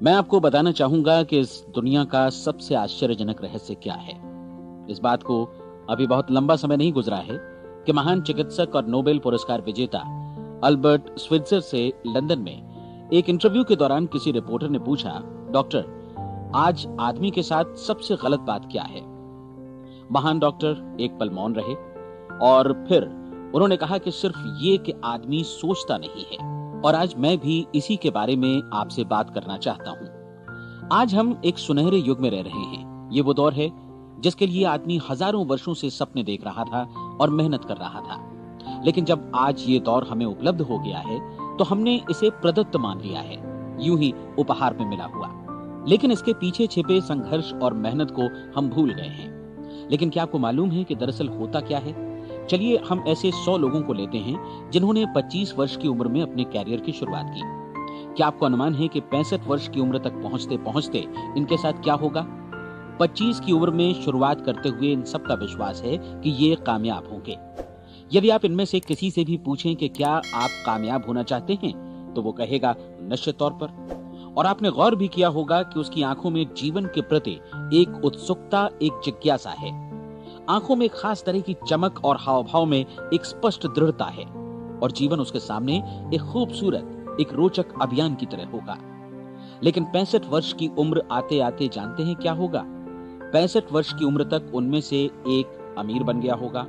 मैं आपको बताना चाहूंगा कि इस दुनिया का सबसे आश्चर्यजनक रहस्य क्या है। इस बात को अभी बहुत लंबा समय नहीं गुजरा है कि महान चिकित्सक और नोबेल पुरस्कार विजेता अल्बर्ट स्विट्जर से लंदन में एक इंटरव्यू के दौरान किसी रिपोर्टर ने पूछा, डॉक्टर, आज आदमी के साथ सबसे गलत बात क्या है? महान डॉक्टर एक पल मौन रहे और फिर उन्होंने कहा कि सिर्फ ये कि आदमी सोचता नहीं है। और आज मैं भी इसी के बारे में आपसे बात करना चाहता हूं। आज हम एक सुनहरे युग में रह रहे हैं। ये वो दौर है जिसके लिए आदमी हजारों वर्षों से सपने देख रहा था और मेहनत कर रहा था। लेकिन जब आज ये दौर हमें उपलब्ध हो गया है तो हमने इसे प्रदत्त मान लिया है, यूं ही उपहार में मिला हुआ। लेकिन इसके पीछे छिपे संघर्ष और मेहनत को हम भूल गए हैं। लेकिन क्या आपको मालूम है कि दरअसल होता क्या है? चलिए हम ऐसे 100 लोगों को लेते हैं जिन्होंने 25 वर्ष की उम्र में अपने कैरियर की शुरुआत की। क्या आपको अनुमान है कि 65 वर्ष की उम्र तक पहुंचते पहुंचते इनके साथ क्या होगा? 25 की उम्र में शुरुआत करते हुए इन सबका विश्वास है कि ये कामयाब होंगे। यदि आप इनमें से किसी से भी पूछें कि क्या आप कामयाब होना चाहते हैं, तो वो कहेगा निश्चित तौर पर। और आपने गौर भी किया होगा कि उसकी आंखों में जीवन के प्रति एक उत्सुकता, एक जिज्ञासा है। आंखों में खास तरह की चमक और हाव भाव में एक स्पष्ट दृढ़ता है और जीवन उसके सामने एक खूबसूरत, एक रोचक अभियान की तरह होगा। लेकिन 65 वर्ष की उम्र आते आते जानते हैं क्या होगा? 65 वर्ष की उम्र तक उनमें से एक अमीर बन गया होगा,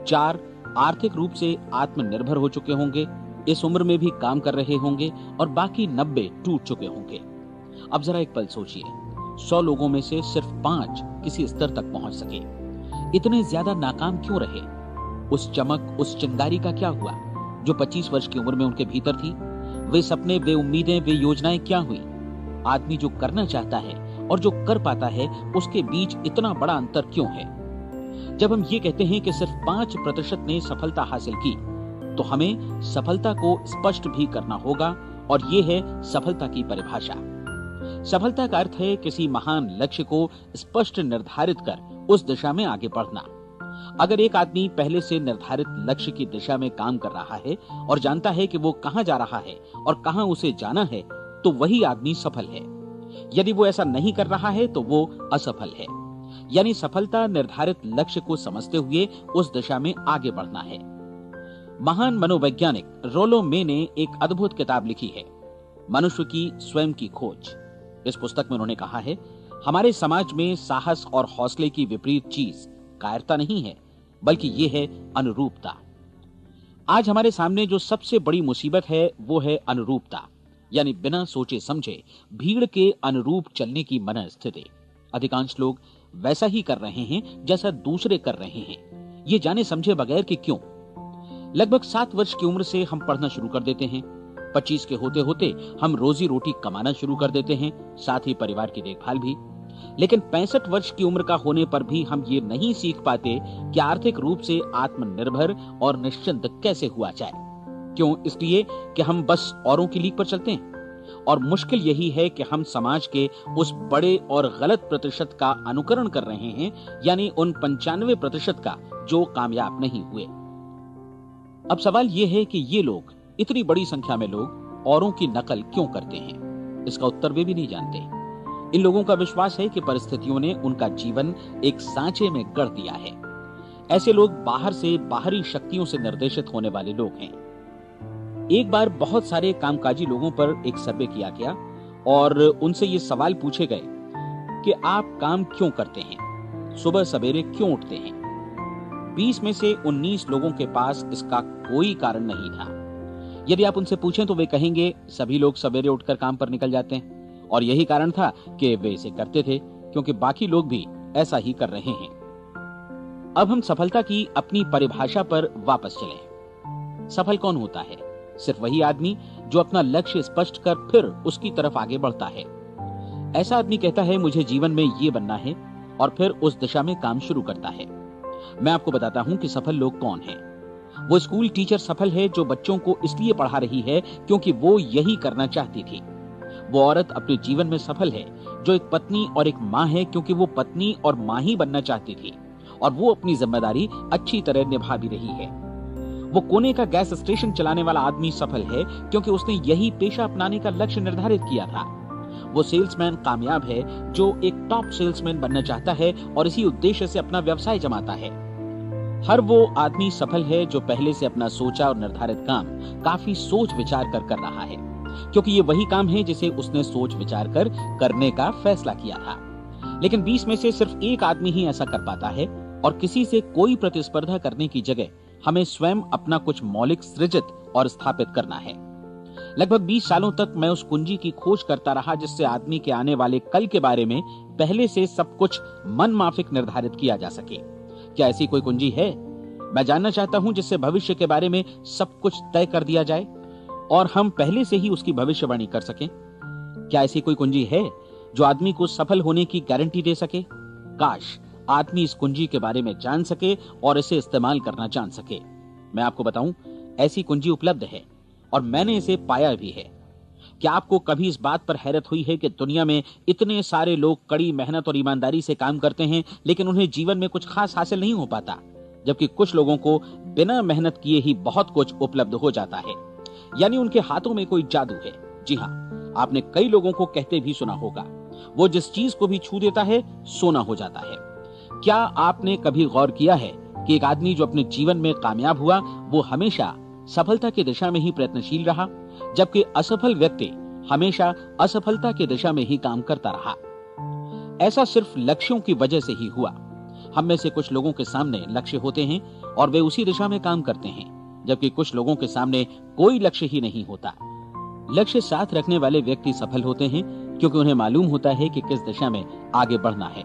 4 आर्थिक रूप से आत्मनिर्भर हो चुके होंगे, इस उम्र में भी काम कर रहे होंगे और बाकी 90 टूट चुके होंगे। अब जरा एक पल सोचिए, 100 लोगों में से सिर्फ 5 किसी स्तर तक पहुंच सके। इतने ज्यादा नाकाम क्यों रहे? उस चमक, उस चिंगारी का क्या हुआ जो 25 वर्ष की उम्र में उनके भीतर थी? वे सपने, वे उम्मीदें, वे योजनाएं क्या हुई? आदमी जो करना चाहता है और जो कर पाता है, उसके बीच इतना बड़ा अंतर क्यों है? जब हम ये कहते हैं कि सिर्फ 5% ने सफलता हासिल की, तो हमें सफलता को स्पष्ट भी करना होगा और ये है सफलता की परिभाषा। सफलता का अर्थ है किसी महान लक्ष्य को स्पष्ट निर्धारित कर उस दिशा में आगे बढ़ना। अगर एक आदमी पहले से निर्धारित लक्ष्य की दिशा में काम कर रहा है और जानता है कि वो कहां जा रहा है और कहां उसे जाना है, तो वही आदमी सफल है। यदि वो ऐसा नहीं कर रहा है तो वो असफल है। यानी सफलता निर्धारित लक्ष्य को समझते हुए उस दिशा में आगे बढ़ना है। महान मनोवैज्ञानिक रोलो मे ने एक अद्भुत किताब लिखी है, मनुष्य की स्वयं की खोज। इस पुस्तक में उन्होंने कहा है, हमारे समाज में साहस और हौसले की विपरीत चीज कायरता नहीं है, बल्कि यह है अनुरूपता। आज हमारे सामने जो सबसे बड़ी मुसीबत है वो है अनुरूपता, यानी बिना सोचे समझे भीड़ के अनुरूप चलने की मनस्थिति। अधिकांश लोग वैसा ही कर रहे हैं जैसा दूसरे कर रहे हैं, ये जाने समझे बगैर कि क्यों। लगभग 7 वर्ष की उम्र से हम पढ़ना शुरू कर देते हैं। 25 के होते होते हम रोजी रोटी कमाना शुरू कर देते हैं, साथ ही परिवार की देखभाल भी। लेकिन 65 वर्ष की उम्र का होने पर भी हम ये नहीं सीख पाते कि आर्थिक रूप से आत्मनिर्भर और निश्चिंत कैसे हुआ जाए। क्यों? इसलिए कि हम बस औरों की लीक पर चलते हैं। और मुश्किल यही है कि हम समाज के उस बड़े और गलत प्रतिशत का अनुकरण कर रहे हैं, यानी उन 95% का जो कामयाब नहीं हुए। अब सवाल यह है कि ये लोग, इतनी बड़ी संख्या में लोग, औरों की नकल क्यों करते हैं? इसका उत्तर वे भी नहीं जानते। इन लोगों का विश्वास है कि परिस्थितियों ने उनका जीवन एक सांचे में गढ़ दिया है। ऐसे लोग बाहर से बाहरी शक्तियों से निर्देशित होने वाले लोग हैं। एक बार बहुत सारे कामकाजी लोगों पर एक सर्वे किया गया और उनसे ये सवाल पूछे गए कि आप काम क्यों करते हैं, सुबह सवेरे क्यों उठते हैं? 20 में से 19 लोगों के पास इसका कोई कारण नहीं था। यदि आप उनसे पूछें तो वे कहेंगे सभी लोग सवेरे उठकर काम पर निकल जाते हैं और यही कारण था कि वे इसे करते थे क्योंकि बाकी लोग भी ऐसा ही कर रहे हैं। अब हम सफलता की अपनी परिभाषा पर वापस चलें। सफल कौन होता है? सिर्फ वही आदमी जो अपना लक्ष्य स्पष्ट कर फिर उसकी तरफ आगे बढ़ता है। ऐसा आदमी कहता है मुझे जीवन में ये बनना है और फिर उस दिशा में काम शुरू करता है। मैं आपको बताता हूं कि सफल लोग कौन हैं। वो स्कूल टीचर सफल है जो बच्चों को इसलिए पढ़ा रही है क्योंकि वो यही करना चाहती थी। वो औरत अपने जीवन में सफल है जो एक पत्नी और एक माँ है क्योंकि वो पत्नी और माँ ही बनना चाहती थी और वो अपनी जिम्मेदारी अच्छी तरह निभा भी रही है। वो कोने का गैस स्टेशन चलाने वाला आदमी सफल है क्योंकि उसने यही पेशा अपनाने का लक्ष्य निर्धारित किया था। वो सेल्समैन कामयाब है जो एक टॉप सेल्समैन बनना चाहता है और इसी उद्देश्य से अपना व्यवसाय जमाता है। हर वो आदमी सफल है जो पहले से अपना सोचा और निर्धारित काम काफी सोच विचार कर रहा है, क्योंकि ये वही काम है जिसे उसने सोच विचार कर करने का फैसला किया था। लेकिन 20 में से सिर्फ एक आदमी ही ऐसा कर पाता है, और किसी से कोई प्रतिस्पर्धा करने की जगह हमें स्वयं अपना कुछ मौलिक सृजित और स्थापित करना है। लगभग 20 सालों तक मैं उस कुंजी की खोज करता रहा जिससे आदमी के आने वाले कल के बारे में पहले से सब कुछ मन माफिक निर्धारित किया जा सके। क्या ऐसी कोई कुंजी है? मैं जानना चाहता हूं जिससे भविष्य के बारे में सब कुछ तय कर दिया जाए और हम पहले से ही उसकी भविष्यवाणी कर सकें। क्या ऐसी कोई कुंजी है जो आदमी को सफल होने की गारंटी दे सके? काश आदमी इस कुंजी के बारे में जान सके और इसे इस्तेमाल करना जान सके। मैं आपको बताऊं, ऐसी कुंजी उपलब्ध है और मैंने इसे पाया भी है। क्या आपको कभी इस बात पर हैरत हुई है कि दुनिया में इतने सारे लोग कड़ी मेहनत और ईमानदारी से काम करते हैं, लेकिन उन्हें जीवन में कुछ खास हासिल नहीं हो पाता, जबकि कुछ लोगों को बिना मेहनत किए ही बहुत कुछ उपलब्ध हो जाता है, यानी उनके हाथों में कोई जादू है। जी हाँ, आपने कई लोगों को कहते भी सुना होगा, वो जिस चीज को भी छू देता है सोना हो जाता है। क्या आपने कभी गौर किया है कि एक आदमी जो अपने जीवन में कामयाब हुआ वो हमेशा सफलता की दिशा में ही प्रयत्नशील रहा, जबकि असफल व्यक्ति हमेशा असफलता की दिशा में ही काम करता रहा? ऐसा सिर्फ लक्ष्यों की वजह से ही हुआ। हम में से कुछ लोगों के सामने लक्ष्य होते हैं और वे उसी दिशा में काम करते हैं, जबकि कुछ लोगों के सामने कोई लक्ष्य ही नहीं होता। लक्ष्य साथ रखने वाले व्यक्ति सफल होते हैं क्योंकि उन्हें मालूम होता है कि किस दिशा में आगे बढ़ना है।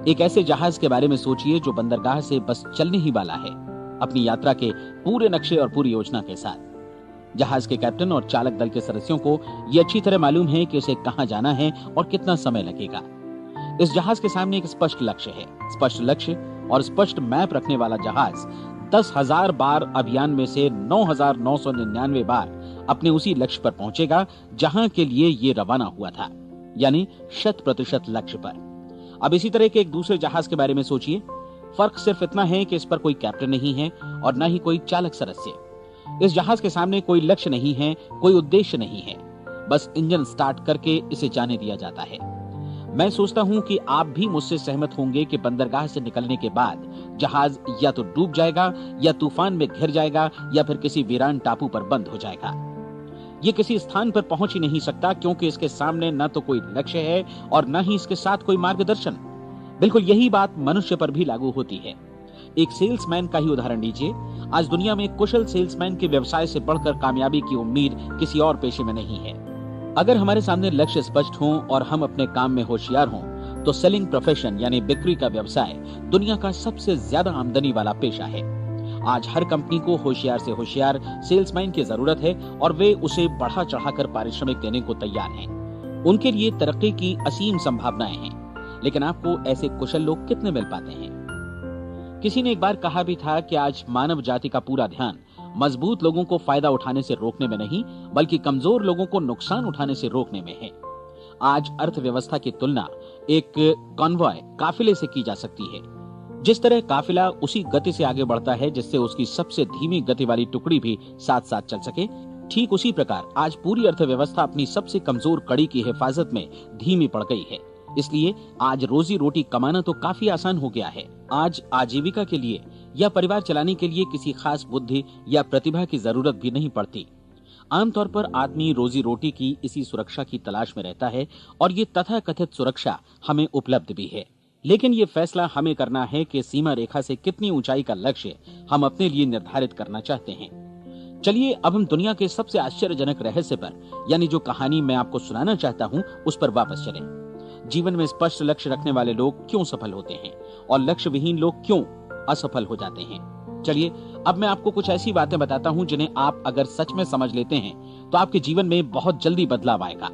एक ऐसे जहाज के बारे में सोचिए जो बंदरगाह से बस चलने ही वाला है, अपनी यात्रा के पूरे नक्शे और पूरी योजना के साथ। जहाज के कैप्टन और चालक दल के सदस्यों को यह अच्छी तरह मालूम है कि उसे कहां जाना है और कितना समय लगेगा। इस जहाज के सामने एक स्पष्ट लक्ष्य है। स्पष्ट लक्ष्य और स्पष्ट मैप रखने वाला जहाज 10,000 बार अभियान में से 9,999 बार अपने उसी लक्ष्य पर पहुंचेगा जहां के लिए ये रवाना हुआ था, यानी 100% लक्ष्य पर। अब इसी तरह के एक दूसरे जहाज के बारे में सोचिए। फर्क सिर्फ इतना है कि इस पर कोई कैप्टन नहीं है और न ही कोई चालक सदस्य। इस जहाज के सामने कोई लक्ष्य नहीं है, कोई उद्देश्य नहीं है, बस इंजन स्टार्ट करके इसे जाने दिया जाता है। मैं सोचता हूं कि आप भी मुझसे सहमत होंगे कि बंदरगाह से निकलने के बाद जहाज या तो डूब जाएगा या तूफान में घिर जाएगा या फिर किसी वीरान टापू पर बंद हो जाएगा। ये किसी स्थान पर पहुंच ही नहीं सकता क्योंकि इसके सामने न तो कोई लक्ष्य है और न ही इसके साथ कोई मार्गदर्शन। बिल्कुल यही बात मनुष्य पर भी लागू होती है। एक सेल्समैन का ही उदाहरण लीजिए। आज दुनिया में कुशल सेल्समैन के व्यवसाय से बढ़कर कामयाबी की उम्मीद किसी और पेशे में नहीं है। अगर हमारे सामने लक्ष्य स्पष्ट हो और हम अपने काम में होशियार हों, तो सेलिंग प्रोफेशन यानी बिक्री का व्यवसाय दुनिया का सबसे ज्यादा आमदनी वाला पेशा है। आज हर कंपनी को होशियार से होशियार सेल्समैन की जरूरत है और वे उसे बढ़ा चढ़ाकर पारिश्रमिक देने को तैयार हैं। उनके लिए तरक्की की असीम संभावनाएं हैं, लेकिन आपको ऐसे कुशल लोग कितने मिल पाते हैं? किसी ने एक बार कहा भी था कि आज मानव जाति का पूरा ध्यान मजबूत लोगों को फायदा उठाने से रोकने में नहीं, बल्कि कमजोर लोगों को नुकसान उठाने से रोकने में है। आज अर्थव्यवस्था की तुलना एक कॉन्वॉय काफिले से की जा सकती है। जिस तरह काफिला उसी गति से आगे बढ़ता है जिससे उसकी सबसे धीमी गति वाली टुकड़ी भी साथ साथ चल सके, ठीक उसी प्रकार आज पूरी अर्थव्यवस्था अपनी सबसे कमजोर कड़ी की हिफाजत में धीमी पड़ गई है। इसलिए आज रोजी रोटी कमाना तो काफी आसान हो गया है। आज आजीविका के लिए या परिवार चलाने के लिए किसी खास बुद्धि या प्रतिभा की जरूरत भी नहीं पड़ती। आमतौर पर आदमी रोजी रोटी की इसी सुरक्षा की तलाश में रहता है और ये तथाकथित सुरक्षा हमें उपलब्ध भी है। लेकिन ये फैसला हमें करना है कि सीमा रेखा से कितनी ऊंचाई का लक्ष्य हम अपने लिए निर्धारित करना चाहते हैं। चलिए अब हम दुनिया के सबसे आश्चर्यजनक रहस्य पर, यानी जो कहानी मैं आपको सुनाना चाहता हूं, उस पर वापस चलें। जीवन में स्पष्ट लक्ष्य रखने वाले लोग क्यों सफल होते हैं और लक्ष्य विहीन लोग क्यों असफल हो जाते हैं? चलिए अब मैं आपको कुछ ऐसी बातें बताता हूं जिन्हें आप अगर सच में समझ लेते हैं तो आपके जीवन में बहुत जल्दी बदलाव आएगा।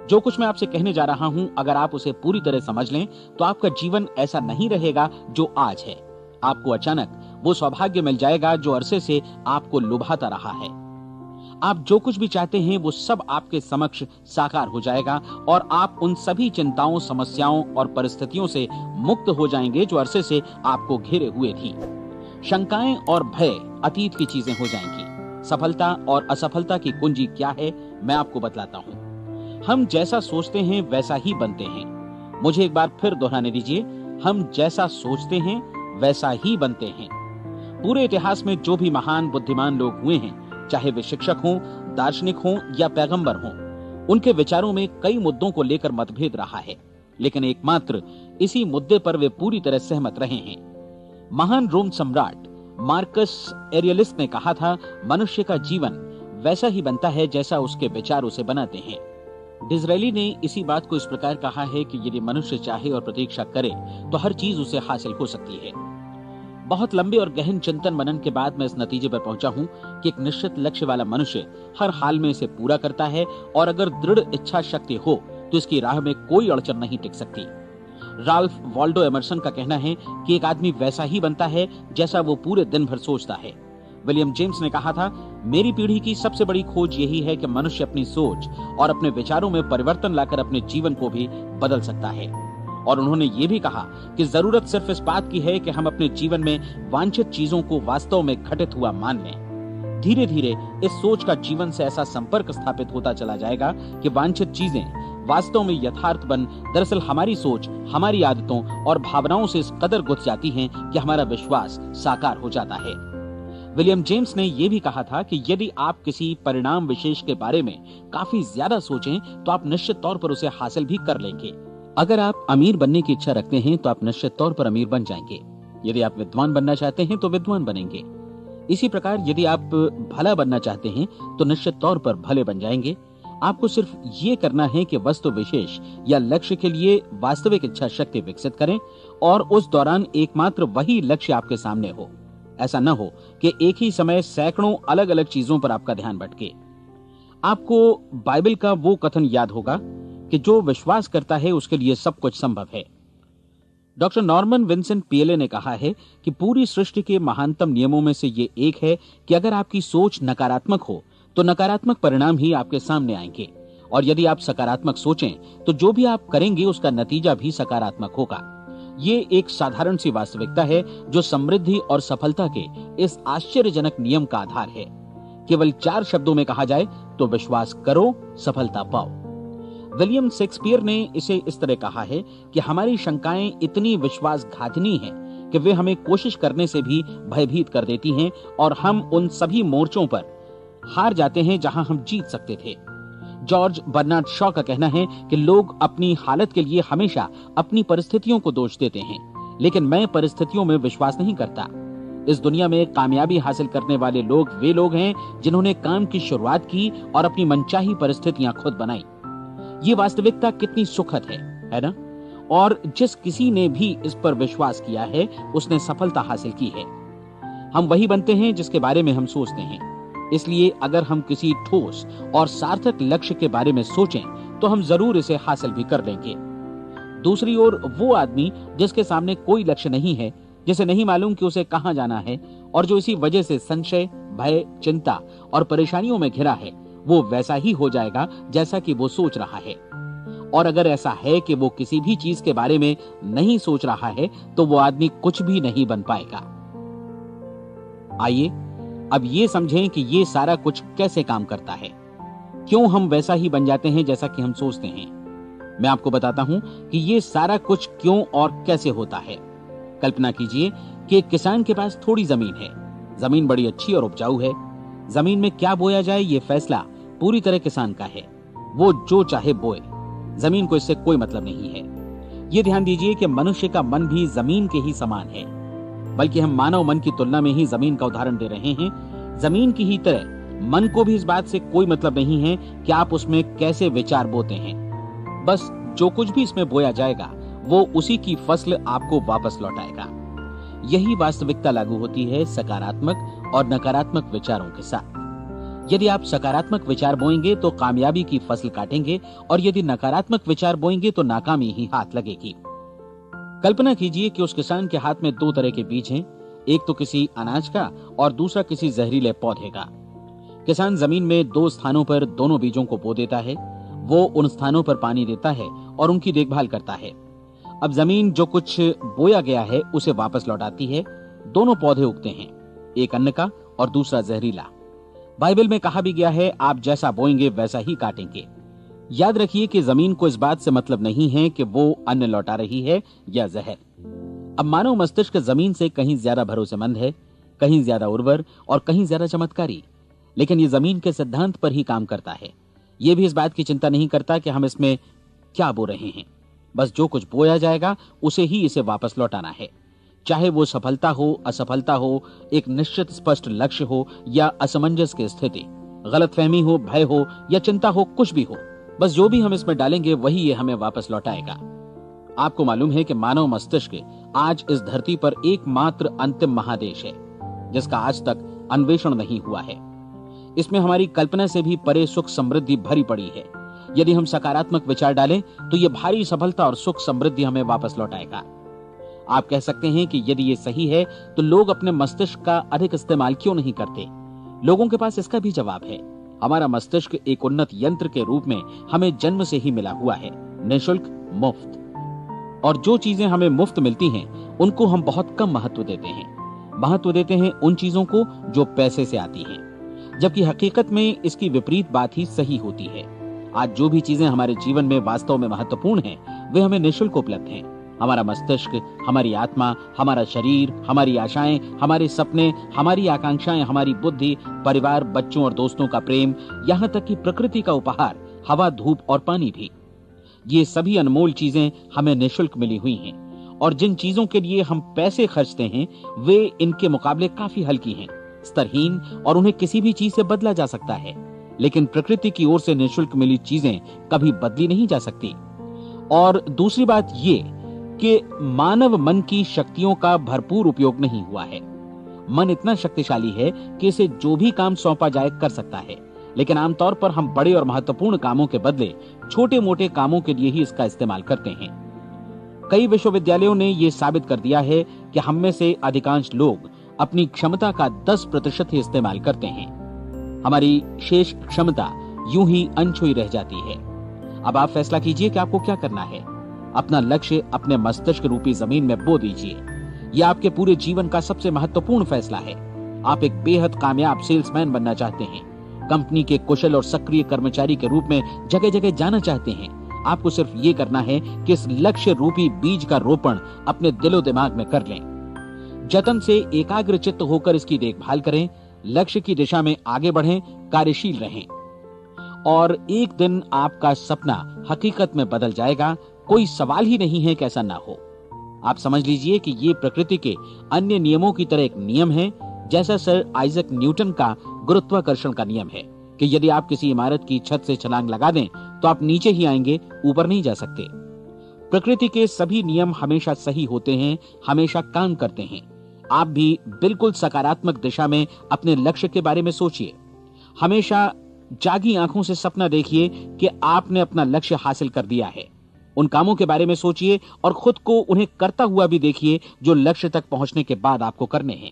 जो कुछ मैं आपसे कहने जा रहा हूं, अगर आप उसे पूरी तरह समझ लें तो आपका जीवन ऐसा नहीं रहेगा जो आज है। आपको अचानक वो सौभाग्य मिल जाएगा जो अरसे से आपको लुभाता रहा है। आप जो कुछ भी चाहते हैं वो सब आपके समक्ष साकार हो जाएगा और आप उन सभी चिंताओं, समस्याओं और परिस्थितियों से मुक्त हो जाएंगे जो अरसे से आपको घेरे हुए थी। शंकाएं और भय अतीत की चीजें हो जाएंगी। सफलता और असफलता की कुंजी क्या है, मैं आपको बतलाता हूं। हम जैसा सोचते हैं वैसा ही बनते हैं। मुझे एक बार फिर दोहराने दीजिए, हम जैसा सोचते हैं वैसा ही बनते हैं। पूरे इतिहास में जो भी महान बुद्धिमान लोग हुए हैं, चाहे वे शिक्षक हों, दार्शनिक हों या पैगंबर हों, उनके विचारों में कई मुद्दों को लेकर मतभेद रहा है, लेकिन एकमात्र इसी मुद्दे पर वे पूरी तरह सहमत रहे हैं। महान रोम सम्राट मार्कस एरियलिस ने कहा था, मनुष्य का जीवन वैसा ही बनता है जैसा उसके विचार उसे बनाते हैं। डिज़रायली ने इसी बात को इस प्रकार कहा है कि यदि मनुष्य चाहे और प्रतीक्षा करे तो हर चीज उसे हासिल हो सकती है। बहुत लंबे और गहन चिंतन मनन के बाद मैं इस नतीजे पर पहुंचा हूं कि एक निश्चित लक्ष्य वाला मनुष्य हर हाल में इसे पूरा करता है, और अगर दृढ़ इच्छा शक्ति हो तो इसकी राह में कोई अड़चन नहीं टिक सकती। राल्फ वॉल्डो एमर्सन का कहना है कि एक आदमी वैसा ही बनता है जैसा वो पूरे दिन भर सोचता है। विलियम जेम्स ने कहा था, मेरी पीढ़ी की सबसे बड़ी खोज यही है कि मनुष्य अपनी सोच और अपने विचारों में परिवर्तन लाकर अपने जीवन को भी बदल सकता है। और उन्होंने ये भी कहा कि जरूरत सिर्फ इस बात की है कि हम अपने जीवन में वांछित चीजों को वास्तव में घटित हुआ मान लें। धीरे धीरे इस सोच का जीवन से ऐसा संपर्क स्थापित होता चला जाएगा कि वांछित चीजें वास्तव में यथार्थ बन दरअसल हमारी सोच, हमारी आदतों और भावनाओं से इस कदर गुथ जाती हैं कि हमारा विश्वास साकार हो जाता है। विलियम जेम्स ने यह भी कहा था कि यदि आप किसी परिणाम विशेष के बारे में काफी ज्यादा सोचें तो आप निश्चित तौर पर उसे हासिल भी कर लेंगे। अगर आप अमीर बनने की इच्छा रखते हैं तो आप निश्चित तौर पर अमीर बन जाएंगे। यदि आप विद्वान बनना चाहते हैं तो विद्वान बनेंगे। इसी प्रकार यदि आप भला बनना चाहते हैं तो निश्चित तौर पर भले बन जाएंगे। आपको सिर्फ ये करना है कि वस्तु विशेष या लक्ष्य के लिए वास्तविक इच्छा शक्ति विकसित करें और उस दौरान एकमात्र वही लक्ष्य आपके सामने हो। ऐसा न हो कि एक ही समय सैकड़ों अलग अलग चीजों पर आपका ध्यान भटके। आपको बाइबल का वो कथन याद होगा कि जो विश्वास करता है उसके लिए सब कुछ संभव है। डॉक्टर नॉर्मन विंसेंट पीएले ने कहा है कि पूरी सृष्टि के महानतम नियमों में से ये एक है कि अगर आपकी सोच नकारात्मक हो तो नकारात्मक परिणाम ही आपके सामने आएंगे, और यदि आप सकारात्मक सोचें तो जो भी आप करेंगे उसका नतीजा भी सकारात्मक होगा। ये एक साधारण सी वास्तविकता है जो समृद्धि और सफलता के इस आश्चर्यजनक नियम का आधार है। केवल 4 शब्दों में कहा जाए तो विश्वास करो, सफलता पाओ। विलियम शेक्सपियर ने इसे इस तरह कहा है कि हमारी शंकाएं इतनी विश्वासघातिनी हैं कि वे हमें कोशिश करने से भी भयभीत कर देती हैं, और हम उन सभी मोर्चों पर हार जाते हैं जहां हम जीत सकते थे। जॉर्ज बर्नार्ड शॉ का कहना है कि लोग अपनी हालत के लिए हमेशा अपनी परिस्थितियों को दोष देते हैं, लेकिन मैं परिस्थितियों में विश्वास नहीं करता। इस दुनिया में कामयाबी हासिल करने वाले लोग वे लोग हैं जिन्होंने काम की शुरुआत की और अपनी मनचाही परिस्थितियां खुद बनाई। ये वास्तविकता कितनी सुखद है ना? और जिस किसी ने भी इस पर विश्वास किया है उसने सफलता हासिल की है। हम वही बनते हैं जिसके बारे में हम सोचते हैं। इसलिए अगर हम किसी ठोस और सार्थक लक्ष्य के बारे में सोचें तो हम जरूर इसे हासिल भी कर लेंगे। दूसरी ओर वो आदमी जिसके सामने कोई लक्ष्य नहीं है, जिसे नहीं मालूम कि उसे कहां जाना है, और जो इसी वजह से संशय, भय, चिंता और परेशानियों में घिरा है, वो वैसा ही हो जाएगा जैसा कि वो सोच रहा है। और अगर ऐसा है कि वो किसी भी चीज के बारे में नहीं सोच रहा है तो वो आदमी कुछ भी नहीं बन पाएगा। आइए अब ये समझें कि ये सारा कुछ कैसे काम करता है, क्यों हम वैसा ही बन जाते हैं जैसा कि हम सोचते हैं। मैं आपको बताता हूं कि ये सारा कुछ क्यों और कैसे होता है। कल्पना कीजिए कि एक किसान के पास थोड़ी जमीन है। जमीन बड़ी अच्छी और उपजाऊ है। जमीन में क्या बोया जाए ये फैसला पूरी तरह किसान का है। वो जो चाहे बोए, जमीन को इससे कोई मतलब नहीं है। ये ध्यान दीजिए कि मनुष्य का मन भी जमीन के ही समान है, बल्कि हम मानव मन की तुलना में ही जमीन का उदाहरण दे रहे हैं। जमीन की ही तरह मन को भी इस बात से कोई मतलब नहीं है कि आप उसमें कैसे विचार बोते हैं। बस जो कुछ भी इसमें बोया जाएगा वो उसी की फसल आपको वापस लौटाएगा। यही वास्तविकता लागू होती है सकारात्मक और नकारात्मक विचारों के साथ। यदि आप सकारात्मक विचार बोएंगे तो कामयाबी की फसल काटेंगे, और यदि नकारात्मक विचार बोएंगे तो नाकामी ही हाथ लगेगी। कल्पना कीजिए कि उस किसान के हाथ में 2 तरह के बीज हैं, एक तो किसी अनाज का और दूसरा किसी जहरीले पौधे का। किसान जमीन में 2 स्थानों पर दोनों बीजों को बो देता है। वो उन स्थानों पर पानी देता है और उनकी देखभाल करता है। अब जमीन जो कुछ बोया गया है उसे वापस लौटाती है। दोनों पौधे उगते हैं, एक अन्न का और दूसरा जहरीला। बाइबल में कहा भी गया है, आप जैसा बोएंगे वैसा ही काटेंगे। याद रखिए कि जमीन को इस बात से मतलब नहीं है कि वो अन्न लौटा रही है या जहर। अब मानव मस्तिष्क जमीन से कहीं ज्यादा भरोसेमंद है, कहीं ज्यादा उर्वर और कहीं ज्यादा चमत्कारी, लेकिन ये जमीन के सिद्धांत पर ही काम करता है। ये भी इस बात की चिंता नहीं करता कि हम इसमें क्या बो रहे हैं। बस जो कुछ बोया जाएगा उसे ही इसे वापस लौटाना है, चाहे वो सफलता हो, असफलता हो, एक निश्चित स्पष्ट लक्ष्य हो या असमंजस की स्थिति, गलतफहमी हो, भय हो या चिंता हो, कुछ भी हो। बस जो भी हम इसमें डालेंगे वही ये हमें वापस लौटाएगा। आपको मालूम है कि मानव मस्तिष्क आज इस धरती पर एकमात्र अंतिम महादेश है जिसका आज तक अन्वेषण नहीं हुआ है। इसमें हमारी कल्पना से भी परे सुख समृद्धि भरी पड़ी है। यदि हम सकारात्मक विचार डालें तो ये भारी सफलता और सुख समृद्धि हमें वापस लौटाएगा। आप कह सकते हैं कि यदि ये सही है तो लोग अपने मस्तिष्क का अधिक इस्तेमाल क्यों नहीं करते? लोगों के पास इसका भी जवाब है। हमारा मस्तिष्क एक उन्नत यंत्र के रूप में हमें जन्म से ही मिला हुआ है, निःशुल्क, मुफ्त। और जो चीजें हमें मुफ्त मिलती हैं उनको हम बहुत कम महत्व देते हैं। महत्व देते हैं उन चीजों को जो पैसे से आती हैं, जबकि हकीकत में इसकी विपरीत बात ही सही होती है। आज जो भी चीजें हमारे जीवन में वास्तव में महत्वपूर्ण हैं, वे हमें निःशुल्क उपलब्ध हैं। हमारा मस्तिष्क, हमारी आत्मा, हमारा शरीर, हमारी आशाएं, हमारे सपने, हमारी आकांक्षाएं, हमारी बुद्धि, परिवार, बच्चों और दोस्तों का प्रेम, यहाँ तक कि प्रकृति का उपहार, हवा, धूप और पानी भी, ये सभी अनमोल चीजें हमें निःशुल्क मिली हुई हैं। और जिन चीजों के लिए हम पैसे खर्चते हैं वे इनके मुकाबले काफी हल्की हैं, स्तरहीन, और उन्हें किसी भी चीज से बदला जा सकता है। लेकिन प्रकृति की ओर से निःशुल्क मिली चीजें कभी बदली नहीं जा सकती। और दूसरी बात ये कि मानव मन की शक्तियों का भरपूर उपयोग नहीं हुआ है। मन इतना शक्तिशाली है कि इसे जो भी काम सौंपा जाए कर सकता है, लेकिन आमतौर पर हम बड़े और महत्वपूर्ण कामों के बदले छोटे मोटे कामों के लिए ही इसका इस्तेमाल करते हैं। कई विश्वविद्यालयों ने यह साबित कर दिया है कि हम में से अधिकांश लोग अपनी क्षमता का 10% ही इस्तेमाल करते हैं। हमारी शेष क्षमता यूं ही अनछुई रह जाती है। अब आप फैसला कीजिए कि आपको क्या करना है। अपना लक्ष्य अपने मस्तिष्क रूपी जमीन में बो दीजिए। यह आपके पूरे जीवन का सबसे महत्वपूर्ण फैसला है। आप एक बेहद कामयाब सेल्समैन बनना चाहते हैं, कंपनी के कुशल और सक्रिय कर्मचारी के रूप में जगह जगह जाना चाहते हैं। आपको सिर्फ ये करना है कि इस लक्ष्य रूपी बीज का रोपण अपने दिलो दिमाग में कर लें। जतन से एकाग्र चित्त होकर इसकी देखभाल करें, लक्ष्य की दिशा में आगे बढ़ें, कार्यशील रहें, और एक दिन आपका सपना हकीकत में बदल जाएगा। कोई सवाल ही नहीं है कि ऐसा ना हो। आप समझ लीजिए कि ये प्रकृति के अन्य नियमों की तरह एक नियम है, जैसा सर आइजक न्यूटन का गुरुत्वाकर्षण का नियम है कि यदि आप किसी इमारत की छत से छलांग लगा दें तो आप नीचे ही आएंगे, ऊपर नहीं जा सकते। प्रकृति के सभी नियम हमेशा सही होते हैं, हमेशा काम करते हैं। आप भी बिल्कुल सकारात्मक दिशा में अपने लक्ष्य के बारे में सोचिए। हमेशा जागी आंखों से सपना देखिए कि आपने अपना लक्ष्य हासिल कर दिया है। उन कामों के बारे में सोचिए और खुद को उन्हें करता हुआ भी देखिए जो लक्ष्य तक पहुंचने के बाद आपको करने हैं।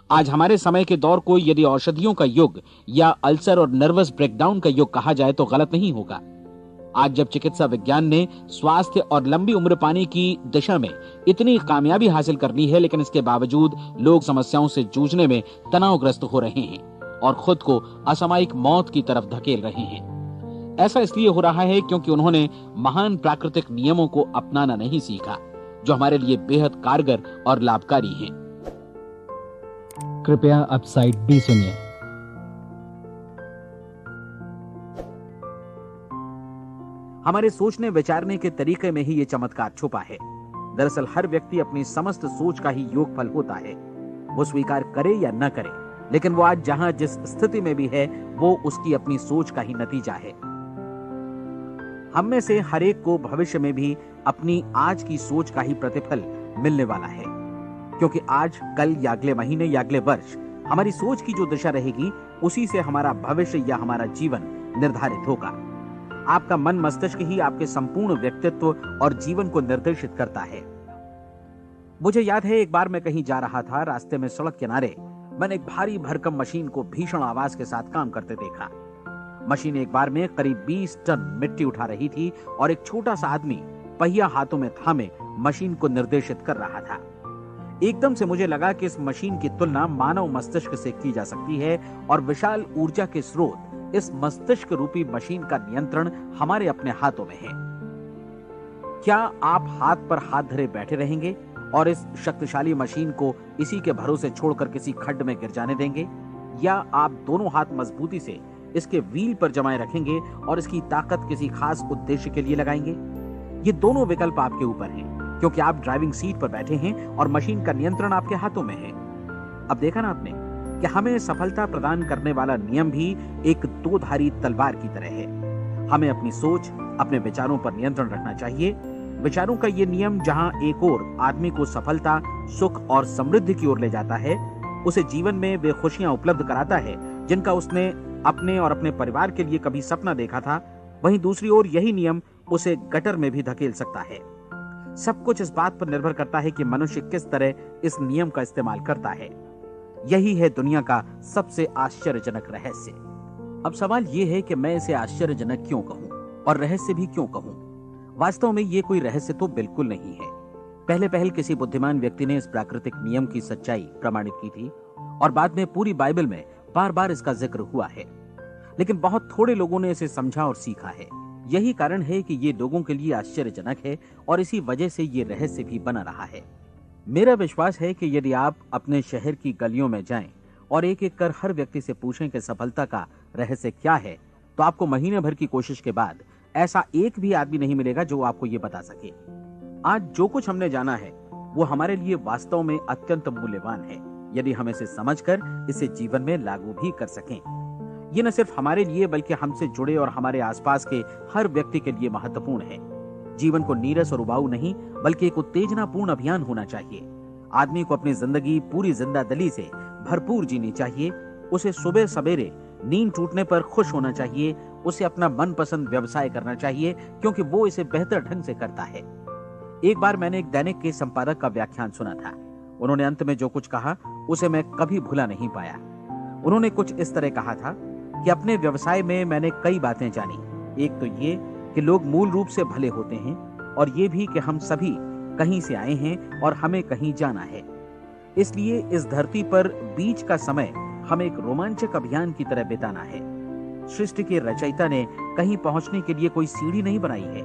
आज हमारे समय के दौर को यदि औषधियों का युग या अल्सर और नर्वस ब्रेकडाउन का युग कहा जाए तो गलत नहीं होगा। आज जब चिकित्सा विज्ञान ने स्वास्थ्य और लंबी उम्र पाने की दिशा में इतनी कामयाबी हासिल कर ली है, लेकिन इसके बावजूद लोग समस्याओं से जूझने में तनावग्रस्त हो रहे हैं और खुद को असामयिक मौत की तरफ धकेल रहे हैं। ऐसा इसलिए हो रहा है क्योंकि उन्होंने महान प्राकृतिक नियमों को अपनाना नहीं सीखा, जो हमारे लिए बेहद कारगर और लाभकारी हैं। कृपया अब साइड बी सुनिए। हमारे सोचने विचारने के तरीके में ही ये चमत्कार छुपा है। दरअसल हर व्यक्ति अपनी समस्त सोच का ही योगफल होता है, वो स्वीकार करे या न करे, लेकिन वो आज जहां जिस स्थिति में भी है वो उसकी अपनी सोच का ही नतीजा है। हम में से हर एक को भविष्य में भी अपनी आज की सोच का ही प्रतिफल मिलने वाला है, क्योंकि आज, कल या अगले महीने या अगले वर्ष हमारी सोच की जो दिशा रहेगी उसी से हमारा भविष्य या हमारा जीवन निर्धारित होगा। आपका मन मस्तिष्क ही आपके संपूर्ण व्यक्तित्व और जीवन को निर्देशित करता है। मुझे याद है एक बार मैं कहीं जा रहा था, रास्ते में सड़क किनारे मैंने एक भारी भरकम मशीन को भीषण आवाज के साथ काम करते देखा। मशीन एक बार में करीब 20 टन मिट्टी उठा रही थी और एक छोटा सा आदमी पहिया हाथों में थामे मशीन को निर्देशित कर रहा था। एकदम से मुझे लगा कि इस मशीन की तुलना मानव मस्तिष्क से की जा सकती है और विशाल ऊर्जा के स्रोत इस मस्तिष्क रूपी मशीन का नियंत्रण हमारे अपने हाथों में है। क्या आप हाथ पर हाथ धरे बैठे रहेंगे और इस शक्तिशाली मशीन को इसी के भरोसे छोड़कर किसी खड्ड में गिर जाने देंगे, या आप दोनों हाथ मजबूती से इसके व्हील पर जमाए रखेंगे और इसकी ताकत किसी खास उद्देश्य के लिए लगाएंगे? ये दोनों विकल्प आपके ऊपर हैं, क्योंकि आप ड्राइविंग सीट पर बैठे हैं और मशीन का नियंत्रण आपके हाथों में है। अब देखा ना आपने कि हमें सफलता प्रदान करने वाला नियम भी एक दो-धारी तलवार की तरह है। हमें अपनी सोच, अपने विचारों पर नियंत्रण रखना चाहिए। विचारों का ये नियम जहां एक ओर आदमी को सफलता, सुख और समृद्धि की ओर ले जाता है, उसे जीवन में वे खुशियां उपलब्ध कराता है जिनका उसने अपने और अपने परिवार के लिए कभी सपना देखा था, वहीं दूसरी ओर यही नियम उसे गटर में भी धकेल सकता है। सब कुछ इस बात पर निर्भर करता है कि मनुष्य किस तरह इस नियम का इस्तेमाल करता है। यही है दुनिया का सबसे आश्चर्यजनक रहस्य। अब सवाल यह है कि मैं इसे आश्चर्यजनक क्यों कहूं और रहस्य भी क्यों कहूं? वास्तव में यह कोई रहस्य तो बिल्कुल नहीं है। पहले पहल किसी बुद्धिमान व्यक्ति ने इस प्राकृतिक नियम की सच्चाई प्रमाणित की थी और बाद में पूरी बाइबल में बार बार इसका जिक्र हुआ है, लेकिन बहुत थोड़े लोगों ने इसे समझा और सीखा है। यही कारण है कि ये लोगों के लिए आश्चर्यजनक है और इसी वजह से ये रहस्य भी बना रहा है। मेरा विश्वास है कि यदि आप अपने शहर की गलियों में जाएं और एक एक कर हर व्यक्ति से पूछें कि सफलता का रहस्य क्या है, तो आपको महीने भर की कोशिश के बाद ऐसा एक भी आदमी नहीं मिलेगा जो आपको ये बता सके। आज जो कुछ हमने जाना है वो हमारे लिए वास्तव में अत्यंत मूल्यवान है, यदि हम इसे समझकर इसे जीवन में लागू भी कर सकें। ये न सिर्फ हमारे लिए बल्कि हमसे जुड़े और हमारे आसपास के हर व्यक्ति के लिए महत्वपूर्ण है। जीवन को नीरस और उबाऊ नहीं बल्कि एक उत्तेजनापूर्ण अभियान होना चाहिए। आदमी को अपनी जिंदगी पूरी जिंदादिली से भरपूर जीनी चाहिए। उसे सुबह सवेरे नींद टूटने पर खुश होना चाहिए। उसे अपना मनपसंद व्यवसाय करना चाहिए क्योंकि वो इसे बेहतर ढंग से करता है। एक बार मैंने एक दैनिक के संपादक का व्याख्यान सुना था। उन्होंने अंत में जो कुछ कहा उसे मैं कभी भुला नहीं पाया। उन्होंने कुछ इस तरह कहा था कि अपने व्यवसाय में मैंने कई बातें जानी। एक तो ये कि लोग मूल रूप से भले होते हैं और ये भी कि हम सभी कहीं से आए हैं और हमें कहीं जाना है। इसलिए इस धरती पर बीच का समय हमें एक रोमांचक अभियान की तरह बिताना है। सृष्टि के रचयिता ने कहीं पहुंचने के लिए कोई सीढ़ी नहीं बनाई है,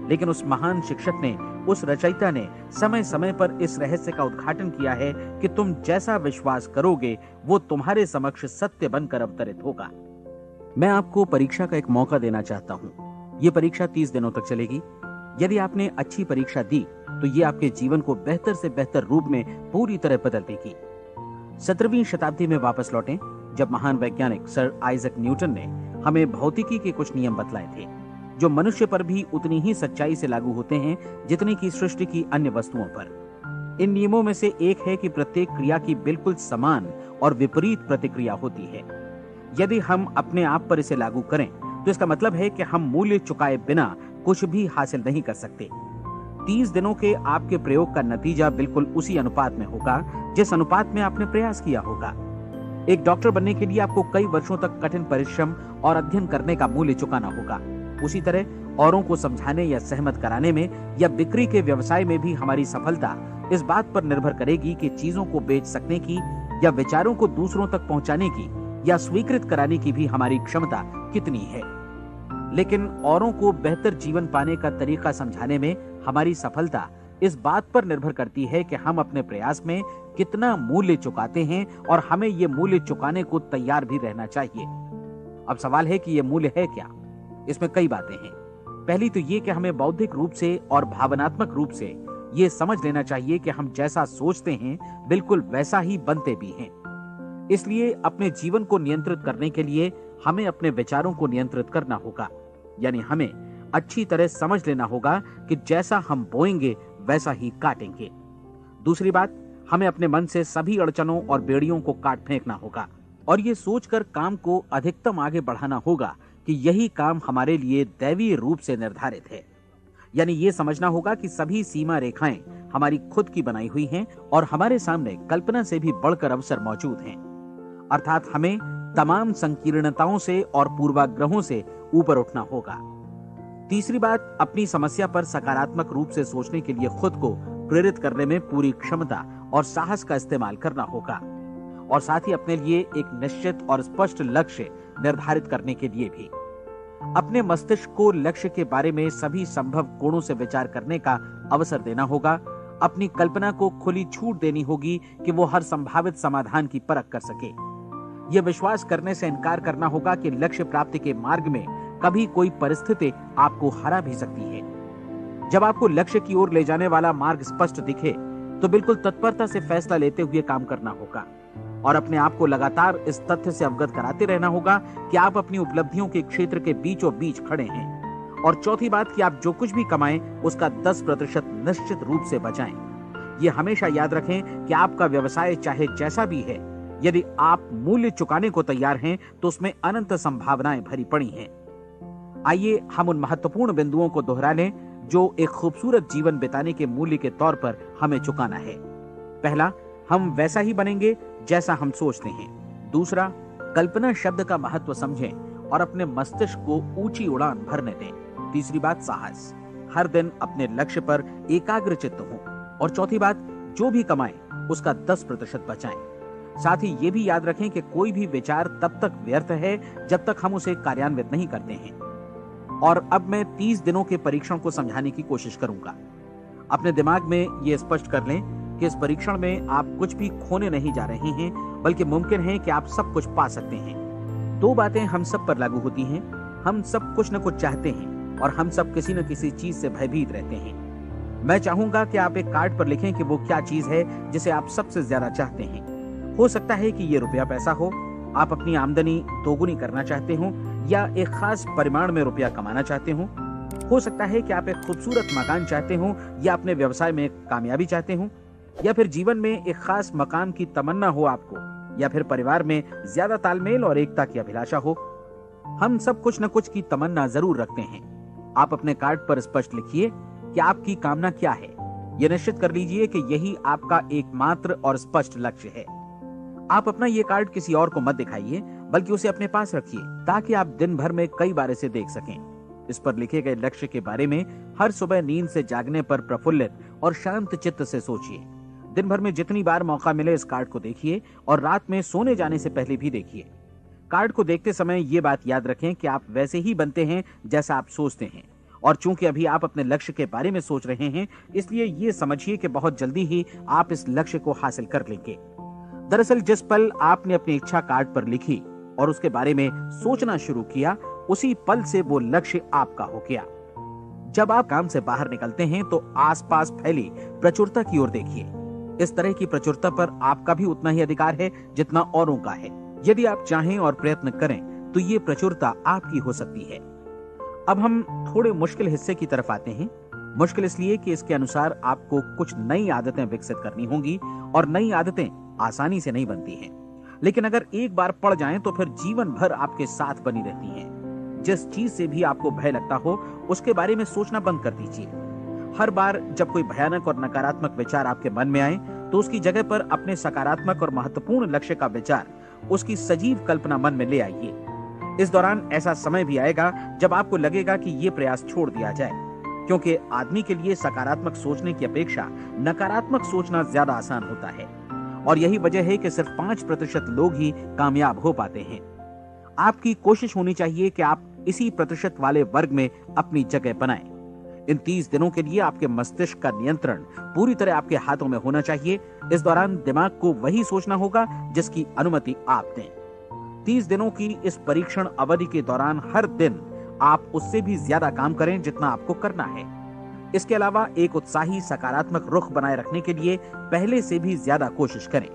लेकिन उस महान शिक्षक ने, उस रचयिता ने समय समय पर इस रहस्य का उद्घाटन किया है कि तुम जैसा विश्वास करोगे वो तुम्हारे समक्ष सत्य बनकर अवतरित होगा। मैं आपको परीक्षा का एक मौका देना चाहता हूँ। ये परीक्षा 30 दिनों तक चलेगी। यदि आपने अच्छी परीक्षा दी तो ये आपके जीवन को बेहतर से बेहतर रूप में पूरी तरह बदल देगी। 17वीं शताब्दी में वापस लौटें, जब महान वैज्ञानिक सर आइजक न्यूटन ने हमें भौतिकी के कुछ नियम बतलाए थे, जो मनुष्य पर भी उतनी ही सच्चाई से लागू होते हैं जितनी की सृष्टि की अन्य वस्तुओं पर। इन नियमों में से एक है कि प्रत्येक क्रिया की बिल्कुल समान और विपरीत प्रतिक्रिया होती है। यदि हम अपने आप पर इसे लागू करें तो इसका मतलब है कि हम मूल्य चुकाए बिना कुछ भी हासिल नहीं कर सकते। 30 दिनों के आपके प्रयोग का नतीजा बिल्कुल उसी अनुपात में होगा जिस अनुपात में आपने प्रयास किया होगा। एक डॉक्टर बनने के लिए आपको कई वर्षों तक कठिन परिश्रम और अध्ययन करने का मूल्य चुकाना होगा। उसी तरह औरों को समझाने या सहमत कराने में या बिक्री के व्यवसाय में भी हमारी सफलता इस बात पर निर्भर करेगी कि चीजों को बेच सकने की या विचारों को दूसरों तक पहुंचाने की या स्वीकृत कराने की भी हमारी क्षमता कितनी है। लेकिन औरों को बेहतर जीवन पाने का तरीका समझाने में हमारी सफलता इस बात पर निर्भर करती है कि हम अपने प्रयास में कितना मूल्य चुकाते हैं और हमें ये मूल्य चुकाने को तैयार भी रहना चाहिए। अब सवाल है कि ये मूल्य है क्या? इसमें कई बातें हैं। पहली तो ये कि हमें बौद्धिक रूप से और भावनात्मक रूप से ये समझ लेना चाहिए कि हम जैसा सोचते हैं बिल्कुल वैसा ही बनते भी हैं। इसलिए अपने जीवन को नियंत्रित करने के लिए हमें अपने विचारों को नियंत्रित करना होगा। यानी हमें अच्छी तरह समझ लेना होगा कि जैसा हम बोएंगे वैसा ही काटेंगे। दूसरी बात, हमें अपने मन से सभी अड़चनों और बेड़ियों को काट फेंकना होगा और ये सोचकर काम को अधिकतम आगे बढ़ाना होगा कि यही काम हमारे लिए दैवीय रूप से निर्धारित है। यानी ये समझना होगा कि सभी सीमा रेखाएं हमारी खुद की बनाई हुई हैं और हमारे सामने कल्पना से भी बढ़कर अवसर मौजूद हैं। अर्थात हमें तमाम संकीर्णताओं से और पूर्वाग्रहों से ऊपर उठना होगा। तीसरी बात, अपनी समस्या पर सकारात्मक रूप से सोचने के लिए खुद को प्रेरित करने में पूरी क्षमता और साहस का इस्तेमाल करना होगा। और साथ ही अपने लिए एक निश्चित और स्पष्ट लक्ष्य निर्धारित करने के लिए भी। अपने मस्तिष्क को लक्ष्य के बारे में सभी संभव कोणों से विचार करने का अवसर देना होगा। अपनी कल्पना को खुली छूट देनी होगी कि वो हर संभावित समाधान की परख कर सके। यह विश्वास करने से इनकार करना होगा कि लक्ष्य प्राप्ति के मार्ग में कभी कोई परिस्थिति आपको हरा भी सकती है। जब आपको लक्ष्य की ओर ले जाने वाला मार्ग स्पष्ट दिखे तो बिल्कुल तत्परता से फैसला लेते हुए काम करना होगा और अपने आप को लगातार इस तथ्य से अवगत कराते रहना होगा कि आप अपनी उपलब्धियों के क्षेत्र के बीचों बीच खड़े हैं। और चौथी बात कि आप जो कुछ भी कमाएं उसका 10% निश्चित रूप से बचाएं। ये हमेशा याद रखें कि आपका व्यवसाय चाहे जैसा भी है, यदि आप मूल्य चुकाने को तैयार हैं तो उसमें अनंत संभावनाएं भरी पड़ी हैं। आइए हम उन महत्वपूर्ण बिंदुओं को दोहरा लें जो एक खूबसूरत जीवन बिताने के मूल्य के तौर पर हमें चुकाना है। पहला, हम वैसा ही बनेंगे जैसा हम सोचते हैं। दूसरा, कल्पना शब्द का महत्व समझें और अपने मस्तिष्क को ऊंची उड़ान भरने दें। तीसरी बात, साहस, हर दिन अपने लक्ष्य पर एकाग्र चित्त हो। और चौथी बात, जो भी कमाएं उसका 10% बचाएं। साथ ही ये भी याद रखें कि कोई भी विचार तब तक व्यर्थ है जब तक हम उसे कार्यान्वित नहीं करते हैं। और अब मैं 30 दिनों के परीक्षण को समझाने की कोशिश करूंगा। अपने दिमाग में ये स्पष्ट कर लें कि इस परीक्षण में आप कुछ भी खोने नहीं जा रहे हैं, बल्कि मुमकिन है कि आप सब कुछ पा सकते हैं। 2 बातें हम सब पर लागू होती हैं। हम सब कुछ न कुछ चाहते हैं और हम सब किसी न किसी चीज से भयभीत रहते हैं। मैं चाहूंगा कि आप एक कार्ड पर लिखें कि वो क्या चीज है जिसे आप सबसे ज्यादा चाहते हैं। हो सकता है कि ये रुपया पैसा हो, आप अपनी आमदनी दोगुनी करना चाहते हो, या एक खास परिमाण में रुपया कमाना चाहते हो सकता है कि आप एक खूबसूरत मकान चाहते हो, या अपने व्यवसाय में कामयाबी चाहते हो, या फिर जीवन में एक खास मकाम की तमन्ना हो आपको, या फिर परिवार में ज्यादा तालमेल और एकता की अभिलाषा हो। हम सब कुछ न कुछ की तमन्ना जरूर रखते हैं। आप अपने कार्ड पर स्पष्ट लिखिए कि आपकी कामना क्या है। यह निश्चित कर लीजिए कि यही आपका एकमात्र और स्पष्ट लक्ष्य है। आप अपना ये कार्ड किसी और को मत दिखाइए, बल्कि उसे अपने पास रखिए ताकि आप दिन भर में कई बार इसे देख सकें। इस पर लिखे गए लक्ष्य के बारे में हर सुबह नींद से जागने पर प्रफुल्लित और शांत चित्त से सोचिए। दिन भर में जितनी बार मौका मिले इस कार्ड को देखिए और रात में सोने जाने से पहले भी देखिए। कार्ड को देखते समय ये बात याद रखें कि आप वैसे ही बनते हैं जैसा आप सोचते हैं। और चूंकि अभी आप अपने लक्ष्य के बारे में सोच रहे हैं, इसलिए ये समझिए कि बहुत जल्दी ही आप इस लक्ष्य को हासिल कर लेंगे। दरअसल जिस पल आपने अपनी इच्छा कार्ड पर लिखी और उसके बारे में सोचना शुरू किया, उसी पल से वो लक्ष्य आपका हो गया। जब आप काम से बाहर निकलते हैं तो आसपास फैली प्रचुरता की ओर देखिए। इस तरह की प्रचुरता पर आपका भी उतना ही अधिकार है जितना औरों का है। यदि आप चाहें और प्रयत्न करें तो ये प्रचुरता आपकी हो सकती है। अब हम थोड़े मुश्किल हिस्से की तरफ आते हैं। मुश्किल इसलिए कि इसके अनुसार आपको कुछ नई आदतें विकसित करनी होंगी और नई आदतें आसानी से नहीं बनती हैं, लेकिन अगर एक बार पड़ जाएं तो फिर जीवन भर आपके साथ बनी रहती हैं। जिस चीज से भी आपको भय लगता हो उसके बारे में सोचना बंद कर दीजिए। हर बार जब कोई भयानक और नकारात्मक विचार आपके मन में आए तो उसकी जगह पर अपने सकारात्मक और महत्वपूर्ण लक्ष्य का विचार, उसकी सजीव कल्पना मन में ले आइए। इस दौरान ऐसा समय भी आएगा जब आपको लगेगा कि ये प्रयास छोड़ दिया जाए, क्योंकि आदमी के लिए सकारात्मक सोचने की अपेक्षा नकारात्मक सोचना ज्यादा आसान होता है। और यही वजह है कि सिर्फ 5% लोग ही कामयाब हो पाते हैं। आपकी कोशिश होनी चाहिए कि आप इसी प्रतिशत वाले वर्ग में अपनी जगह बनाएं। इन 30 दिनों के लिए आपके मस्तिष्क का नियंत्रण पूरी तरह आपके हाथों में होना चाहिए। इस दौरान दिमाग को वही सोचना होगा जिसकी अनुमति आप दें। 30 दिनों की इस परीक्षण अवधि के दौरान हर दिन आप उससे भी ज्यादा काम करें जितना आपको करना है। इसके अलावा एक उत्साही सकारात्मक रुख बनाए रखने के लिए पहले से भी ज्यादा कोशिश करें।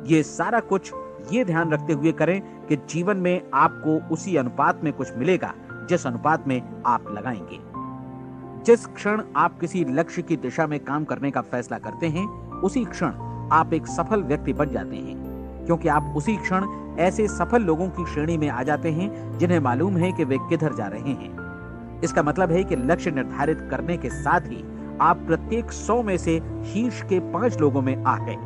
ये सारा कुछ ये ध्यान रखते हुए करें कि जीवन में आपको उसी अनुपात में कुछ मिलेगा जिस अनुपात में आप लगाएंगे। जिस क्षण आप किसी लक्ष्य की दिशा में काम करने का फैसला करते हैं, उसी क्षण आप एक सफल व्यक्ति बन जाते हैं, क्योंकि आप उसी क्षण ऐसे सफल लोगों की श्रेणी में आ जाते हैं जिन्हें मालूम है कि वे किधर जा रहे हैं। इसका मतलब है कि लक्ष्य निर्धारित करने के साथ ही आप प्रत्येक 100 में से शीर्ष के 5 लोगों में आ गए।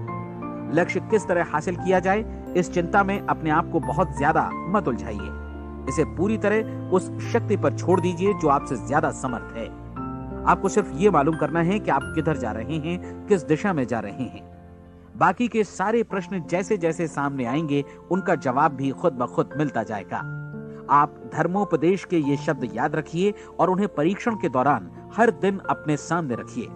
लक्ष्य किस तरह हासिल किया जाए, इस चिंता में अपने आप को बहुत ज्यादा मत उलझाइए। इसे पूरी तरह उस शक्ति पर छोड़ दीजिए जो आपसे ज्यादा समर्थ है। आपको सिर्फ ये मालूम करना है कि आप किधर जा रहे हैं, किस दिशा में जा रहे हैं। बाकी के सारे प्रश्न जैसे जैसे सामने आएंगे उनका जवाब भी खुद ब खुद मिलता जाएगा। आप धर्मोपदेश के ये शब्द याद रखिए और उन्हें परीक्षण के दौरान हर दिन अपने सामने रखिए।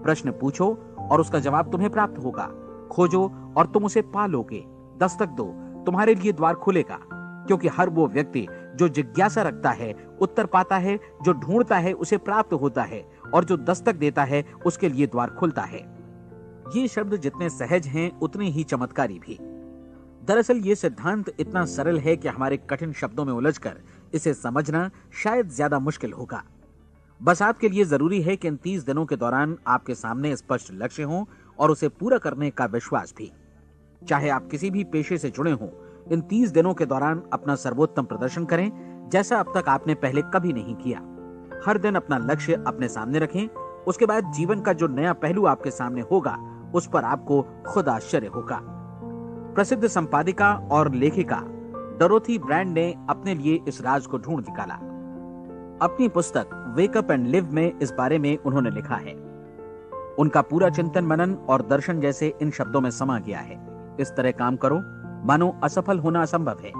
प्रश्न पूछो और उसका जवाब तुम्हें प्राप्त होगा। खोजो और तुम उसे पा लोगे। दस्तक दो, तुम्हारे लिए द्वार खुलेगा, क्योंकि हर वो व्यक्ति जो जिज्ञासा रखता है उत्तर पाता है, जो ढूंढता है उसे प्राप्त होता है, और जो दस्तक देता है उसके लिए द्वार खुलता है। ये शब्द जितने सहज हैं उतने ही चमत्कारी भी। दरअसल ये सिद्धांत इतना सरल है कि हमारे कठिन शब्दों में उलझकर इसे समझना शायद ज्यादा मुश्किल होगा। बस आपके लिए जरूरी है कि इन 30 दिनों के दौरान आपके सामने स्पष्ट लक्ष्य हो और उसे पूरा करने का विश्वास भी। चाहे आप किसी भी पेशे से जुड़े हों, इन 30 दिनों के दौरान अपना सर्वोत्तम प्रदर्शन करें, जैसा अब तक आपने पहले कभी नहीं किया। हर दिन अपना लक्ष्य अपने सामने रखें। उसके बाद जीवन का जो नया पहलू आपके सामने होगा उस पर आपको खुद आश्चर्य होगा। प्रसिद्ध संपादिका और लेखिका डोरोथी ब्रैंड ने अपने लिए इस राज को ढूंढ निकाला। अपनी पुस्तक वेक अप एंड लिव में इस बारे में उन्होंने लिखा है। उनका पूरा चिंतन मनन और दर्शन जैसे इन शब्दों में समा गया है। इस तरह काम करो मानो असफल होना असंभव है।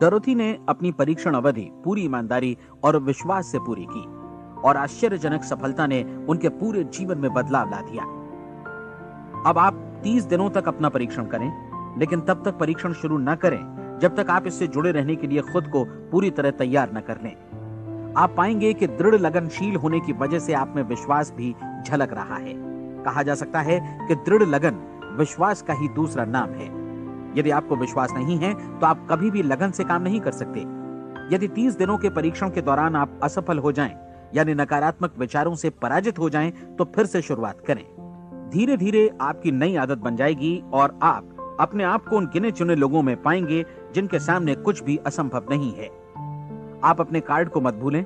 डोरोथी ने अपनी परीक्षण अवधि पूरी ईमानदारी और विश्वास से पूरी की और आश्चर्यजनक सफलता ने उनके पूरे जीवन में बदलाव ला दिया। अब आप 30 दिनों तक अपना परीक्षण करें, लेकिन तब तक परीक्षण शुरू न करें जब तक आप इससे जुड़े रहने के लिए खुद को पूरी तरह तैयार न कर लें। आप पाएंगे कि दृढ़ लगनशील होने की वजह से आप में विश्वास भी झलक रहा है। कहा जा सकता है कि दृढ़ लगन विश्वास का ही दूसरा नाम है। यदि आपको विश्वास नहीं है तो आप कभी भी लगन से काम नहीं कर सकते। यदि 30 दिनों के परीक्षण के दौरान आप असफल हो जाएं, यानी नकारात्मक विचारों से पराजित हो जाएं, तो फिर से शुरुआत करें। धीरे धीरे आपकी नई आदत बन जाएगी और आप अपने आप को उन गिने चुने लोगों में पाएंगे जिनके सामने कुछ भी असंभव नहीं है। आप अपने कार्ड को मत भूलें।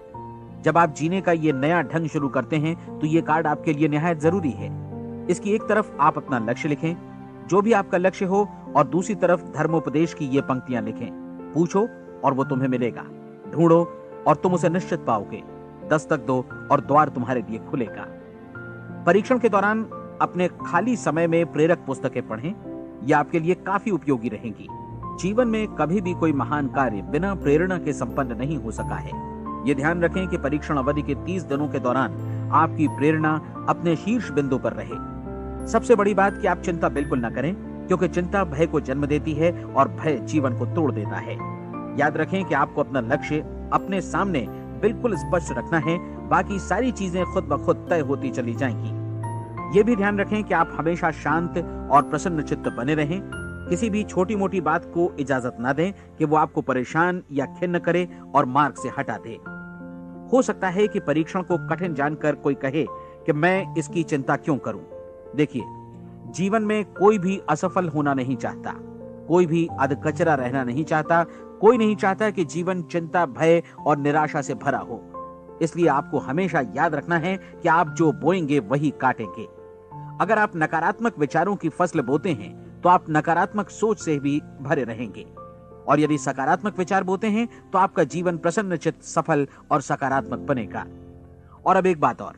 जब आप जीने का ये नया ढंग शुरू करते हैं तो ये कार्ड आपके लिए निहायत जरूरी है। इसकी एक तरफ आप अपना लक्ष्य लिखें, जो भी आपका लक्ष्य हो, और दूसरी तरफ धर्मोपदेश की ये पंक्तियां लिखें। पूछो और वो तुम्हें मिलेगा, ढूंढो और तुम उसे निश्चित पाओगे, दस्तक दो और द्वार तुम्हारे लिए खुलेगा। परीक्षण के दौरान अपने खाली समय में प्रेरक पुस्तकें पढ़ें। यह आपके लिए काफी उपयोगी रहेंगी। जीवन में कभी भी कोई महान कार्य बिना प्रेरणा के संपन्न नहीं हो सका है। ये ध्यान रखें कि परीक्षण अवधि के 30 दिनों के दौरान आपकी प्रेरणा अपने शीर्ष बिंदु पर रहे। सबसे बड़ी बात कि आप चिंता बिल्कुल न करें, क्योंकि चिंता भय को जन्म देती है और भय जीवन को तोड़ देता है। याद रखें कि आपको अपना लक्ष्य अपने सामने बिल्कुल स्पष्ट रखना है, बाकी सारी चीजें खुद ब खुद तय होती चली जाएंगी। ये भी ध्यान रखें कि आप हमेशा शांत और प्रसन्न चित्त बने रहें। किसी भी छोटी मोटी बात को इजाजत ना दें कि वो आपको परेशान या खिन्न करे और मार्ग से हटा दे। हो सकता है कि परीक्षण को कठिन जानकर कोई कहे कि मैं इसकी चिंता क्यों करूं। देखिए, जीवन में कोई भी असफल होना नहीं चाहता, कोई भी अधकचरा रहना नहीं चाहता, कोई नहीं चाहता कि जीवन चिंता, भय और निराशा से भरा हो। इसलिए आपको हमेशा याद रखना है कि आप जो बोएंगे वही काटेंगे। अगर आप नकारात्मक विचारों की फसल बोते हैं तो आप नकारात्मक सोच से भी भरे रहेंगे, और यदि सकारात्मक विचार बोते हैं तो आपका जीवन प्रसन्नचित्त, सफल और सकारात्मक बनेगा। और अब एक बात और,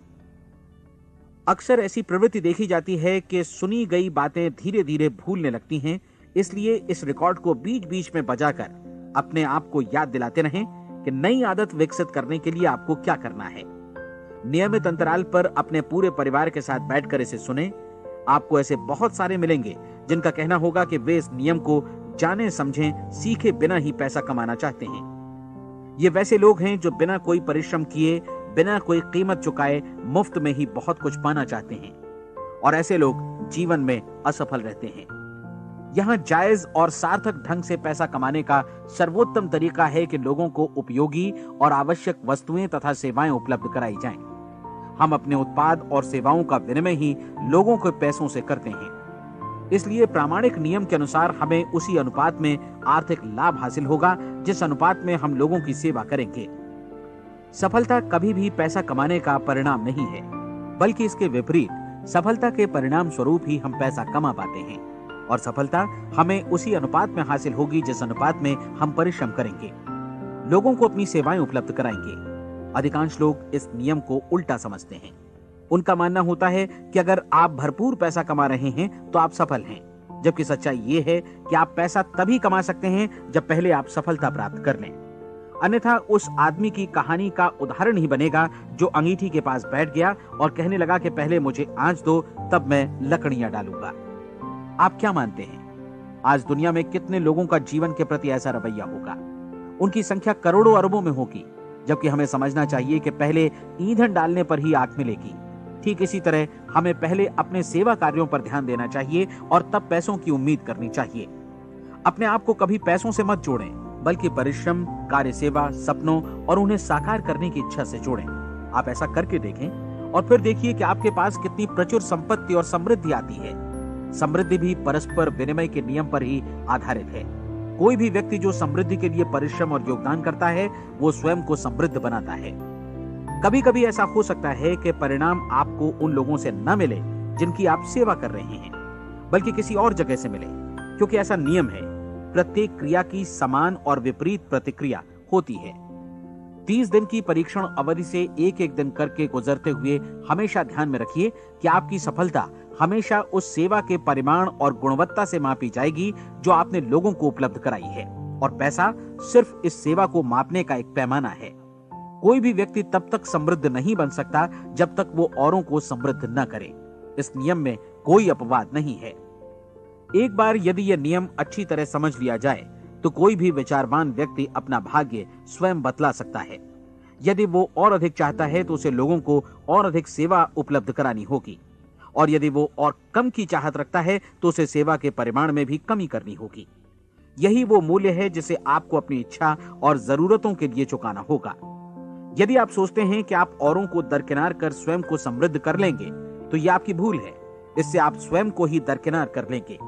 अक्सर ऐसी प्रवृत्ति देखी जाती है कि सुनी गई बातें धीरे धीरे भूलने लगती हैं। इसलिए इस रिकॉर्ड को बीच बीच में बजाकर अपने आप को याद दिलाते रहें कि नई आदत विकसित करने के लिए आपको क्या करना है। नियमित अंतराल पर अपने पूरे परिवार के साथ बैठकर इसे सुनें। आपको ऐसे बहुत सारे मिलेंगे जिनका कहना होगा कि वे इस नियम को जाने समझें सीखे बिना ही पैसा कमाना चाहते हैं। ये वैसे लोग हैं जो बिना कोई परिश्रम किए, बिना कोई कीमत चुकाए मुफ्त में ही बहुत कुछ पाना चाहते हैं, और ऐसे लोग जीवन में असफल रहते हैं। यहाँ जायज और सार्थक ढंग से पैसा कमाने का सर्वोत्तम तरीका है कि लोगों को उपयोगी और आवश्यक वस्तुएं तथा सेवाएं उपलब्ध कराई जाएं। हम अपने उत्पाद और सेवाओं का विनिमय ही लोगों के पैसों से करते हैं। इसलिए प्रामाणिक नियम के अनुसार हमें उसी अनुपात में आर्थिक लाभ हासिल होगा जिस अनुपात में हम लोगों की सेवा करेंगे। सफलता कभी भी पैसा कमाने का परिणाम नहीं है, बल्कि इसके विपरीत सफलता के परिणाम स्वरूप ही हम पैसा कमा पाते हैं, और सफलता हमें उसी अनुपात में हासिल होगी जिस अनुपात में हम परिश्रम करेंगे, लोगों को अपनी सेवाएं उपलब्ध कराएंगे। अधिकांश लोग इस नियम को उल्टा समझते हैं। उनका मानना होता है कि अगर आप भरपूर पैसा कमा रहे हैं तो आप सफल हैं, जबकि सच्चाई ये है कि आप पैसा तभी कमा सकते हैं जब पहले आप सफलता प्राप्त कर लें। अन्यथा उस आदमी की कहानी का उदाहरण ही बनेगा जो अंगीठी के पास बैठ गया और कहने लगा कि पहले मुझे आंच दो, तब मैं लकड़ियां डालूंगा। आप क्या मानते हैं, आज दुनिया में कितने लोगों का जीवन के प्रति ऐसा रवैया होगा? उनकी संख्या करोड़ों अरबों में होगी, जबकि हमें समझना चाहिए कि पहले ईंधन डालने पर ही आग मिलेगी। ठीक इसी तरह हमें पहले अपने सेवा कार्यों पर ध्यान देना चाहिए और तब पैसों की उम्मीद करनी चाहिए। अपने आप को कभी पैसों से मत जोड़ें, बल्कि परिश्रम, कार्य सेवा, सपनों और उन्हें साकार करने की इच्छा से जोड़ें। आप ऐसा करके देखें और फिर देखिए कि आपके पास कितनी प्रचुर संपत्ति और समृद्धि आती है। समृद्धि भी परस्पर विनिमय के नियम पर ही आधारित है। कोई भी व्यक्ति जो समृद्धि के लिए परिश्रम और योगदान करता है, वो स्वयं को समृद्ध बनाता है। कभी कभी ऐसा हो सकता है कि परिणाम आपको उन लोगों से न मिले जिनकी आप सेवा कर रहे हैं, बल्कि किसी और जगह से मिले, क्योंकि ऐसा नियम है, प्रत्येक क्रिया की समान और विपरीत प्रतिक्रिया होती है। 30 दिन की परीक्षण अवधि से एक एक दिन करके गुजरते हुए हमेशा ध्यान में रखिए कि आपकी सफलता हमेशा उस सेवा के परिमाण और गुणवत्ता से मापी जाएगी जो आपने लोगों को उपलब्ध कराई है, और पैसा सिर्फ इस सेवा को मापने का एक पैमाना है। कोई भी व्यक्ति तब तक समृद्ध नहीं बन सकता जब तक वो औरों को समृद्ध न करे। इस नियम में कोई अपवाद नहीं है। एक बार यदि यह नियम अच्छी तरह समझ लिया जाए तो कोई भी विचारवान व्यक्ति अपना भाग्य स्वयं बतला सकता है। यदि वो और अधिक चाहता है तो उसे लोगों को और अधिक सेवा उपलब्ध करानी होगी, और यदि वो और कम की चाहत रखता है तो उसे सेवा के परिमाण में भी कमी करनी होगी। यही वो मूल्य है जिसे आपको अपनी इच्छा और जरूरतों के लिए चुकाना होगा। यदि आप सोचते हैं कि आप औरों को दरकिनार कर स्वयं को समृद्ध कर लेंगे तो यह आपकी भूल है। इससे आप स्वयं को ही दरकिनार कर लेंगे।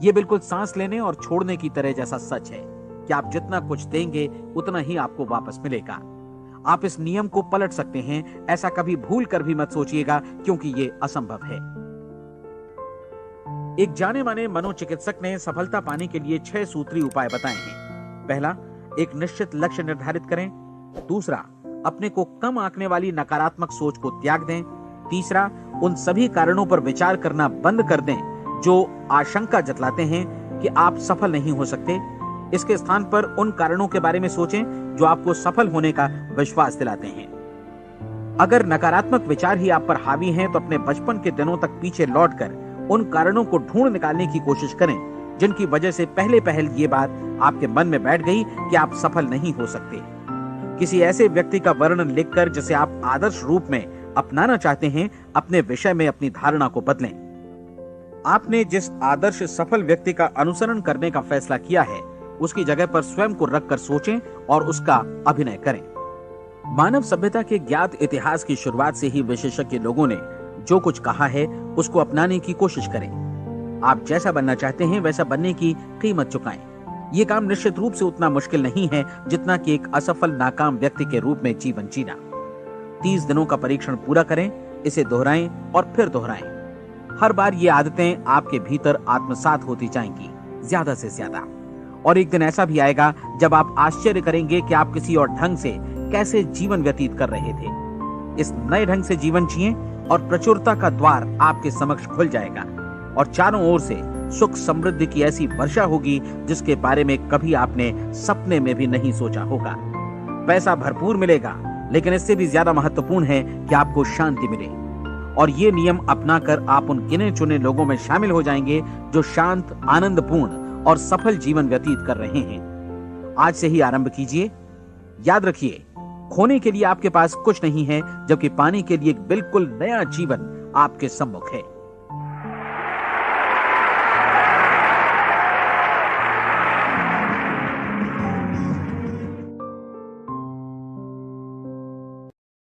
ये बिल्कुल सांस लेने और छोड़ने की तरह जैसा सच है कि आप जितना कुछ देंगे उतना ही आपको वापस मिलेगा। आप इस नियम को पलट सकते हैं, ऐसा कभी भूल कर भी मत सोचिएगा, क्योंकि ये असंभव है। एक जाने माने मनोचिकित्सक ने सफलता पाने के लिए 6 सूत्री उपाय बताए हैं। पहला, एक निश्चित लक्ष्य निर्धारित करें। दूसरा, अपने को कम आंकने वाली नकारात्मक सोच को त्याग दें। तीसरा, उन सभी कारणों पर विचार करना बंद कर दें जो आशंका जतलाते हैं कि आप सफल नहीं हो सकते। इसके स्थान पर उन कारणों के बारे में सोचें जो आपको सफल होने का विश्वास दिलाते हैं। अगर नकारात्मक विचार ही आप पर हावी हैं तो अपने बचपन के दिनों तक पीछे लौटकर उन कारणों को ढूंढ निकालने की कोशिश करें जिनकी वजह से पहले पहल ये बात आपके मन में बैठ गई कि आप सफल नहीं हो सकते। किसी ऐसे व्यक्ति का वर्णन लिखकर जिसे आप आदर्श रूप में अपनाना चाहते हैं, अपने विषय में अपनी धारणा को बदलें। आपने जिस आदर्श सफल व्यक्ति का अनुसरण करने का फैसला किया है, उसकी जगह पर स्वयं को रखकर सोचें और उसका अभिनय करें। मानव सभ्यता के ज्ञात इतिहास की शुरुआत से ही विशेषज्ञ लोगों ने जो कुछ कहा है उसको अपनाने की कोशिश करें। आप जैसा बनना चाहते हैं वैसा बनने की कीमत चुकाएं। ये काम निश्चित रूप से उतना मुश्किल नहीं है जितना कि एक असफल नाकाम व्यक्ति के रूप में जीवन जीना। 30 दिनों का परीक्षण पूरा करें, इसे दोहराएं और फिर दोहराएं। हर बार ये आदतें आपके भीतर आत्मसात होती जाएंगी, ज्यादा से ज्यादा। और एक दिन ऐसा भी आएगा जब आप आश्चर्य करेंगे कि आप किसी और ढंग से कैसे जीवन व्यतीत कर रहे थे। इस नए ढंग से जीवन जिएं और प्रचुरता का द्वार आपके समक्ष खुल जाएगा और चारों ओर से सुख समृद्धि की ऐसी वर्षा होगी जिसके बारे में कभी आपने सपने में भी नहीं सोचा होगा। पैसा भरपूर मिलेगा, लेकिन इससे भी ज्यादा महत्वपूर्ण है कि आपको शांति मिले। और ये नियम अपनाकर आप उन गिने चुने लोगों में शामिल हो जाएंगे जो शांत, आनंदपूर्ण और सफल जीवन व्यतीत कर रहे हैं। आज से ही आरंभ कीजिए। याद रखिए, खोने के लिए आपके पास कुछ नहीं है, जबकि पाने के लिए एक बिल्कुल नया जीवन आपके सम्मुख है।